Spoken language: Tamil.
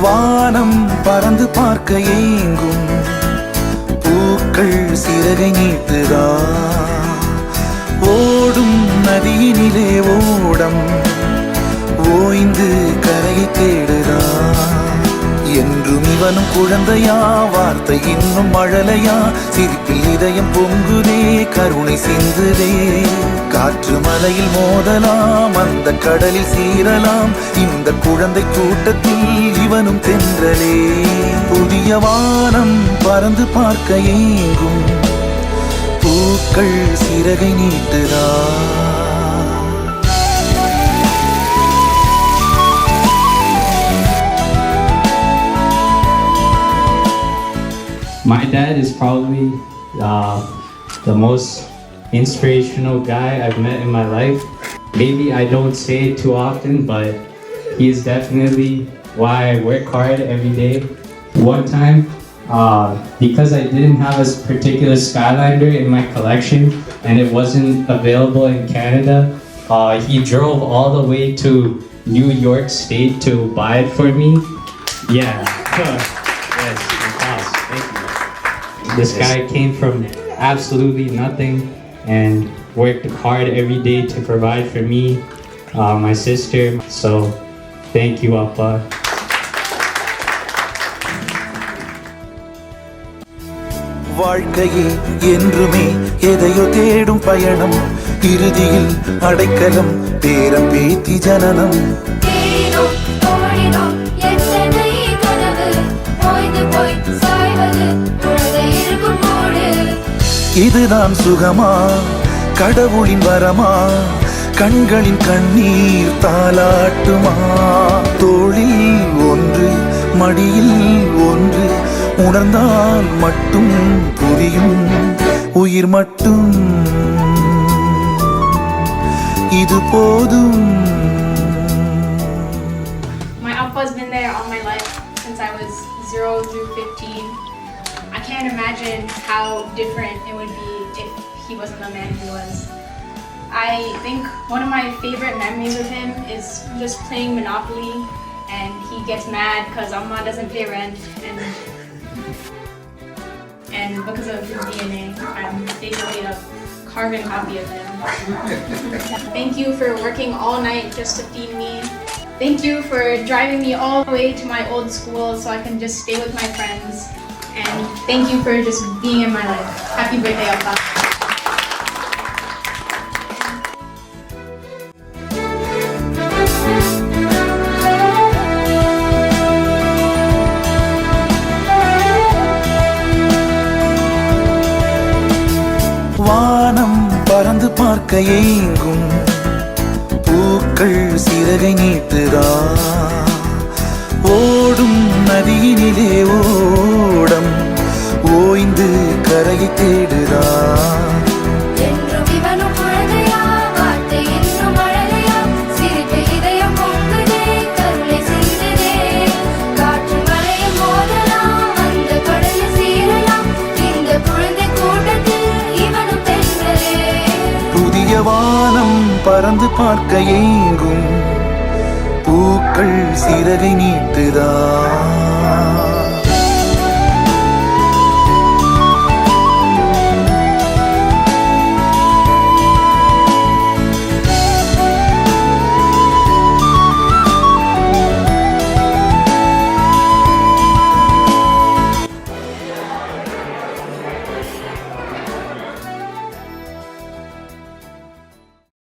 வானம் பறந்து பார்க்க ஏங்கும், பூக்கள் சிறகை நீட்டுதா, ஓடும் நதியினிலே ஓடம் ஓய்ந்து கரையை தேடுதா. என்றும் இவனும் குழந்தையா, வார்த்தை இன்னும் மழலையா, சிரிப்பில் இதயம் பொங்குதே, கருணை சிந்துதே. காற்று மலையில் மோதலாம், அந்த கடலில் சீரலாம், இந்த குழந்தை கூட்டத்தில் இவனும் தென்றலே. புதிய வானம் பறந்து பார்க்க ஏங்கும், பூக்கள் சிறகை நீட்டுதா. My dad is probably the most inspirational guy I've met in my life. Maybe I don't say it too often, but he is definitely why I work hard every day. One time, because I didn't have a particular Skylander in my collection and it wasn't available in Canada, he drove all the way to New York State to buy it for me. Yeah. Yes, thank you. This guy came from absolutely nothing and worked hard every day to provide for me, my sister. So, thank you, Appa. வாழ்க்கையே என்றுமே எதையோ தேடும் பயணம், இறுதியில் அடைக்கலம் பேரம் பேத்தி ஜனனம். இதுதான் சுகமா, கடவுளின் வரமா, கண்களின் கண்ணீர் தாலாட்டுமா. தோளில் ஒன்று மடியில் ஒன்று உணர்ந்தால் மட்டும் புரியும், உயிர் மட்டும் இது போதும். My Appa's been there all my life since I was 0 through 15. I can't imagine how different it would be if he wasn't the man he was. I think one of my favorite memories of him is just playing Monopoly and he gets mad because Amma doesn't pay rent, and because of his DNA, I'm basically a carbon copy of him. Thank you for working all night just to feed me. Thank you for driving me all the way to my old school so I can just stay with my friends. And thank you for just being in my life. Happy birthday, Appa. வானம் பறந்து பார்க்க ஏங்கும், பூக்கள் சிறகை நீட்டுதா, ஓடும் நதியினிலே ஓடம் ஓய்ந்து கரையை தேடுதா. என்றும் இவனும் குழந்தையா, வார்த்தை இன்னும் மழலையா, சிரிப்பு இதயம் பொங்குதே, கருணை சிந்துதே. காற்று மலையில் மோதலாம், அந்த கடலில் சீரலாம், இந்த குழந்தை கூட்டத்தில் இவனும் தென்றலே. புதிய வானம் பறந்து பார்க்க ஏங்கும், பூக்கள் சிறகை நீட்டுதா.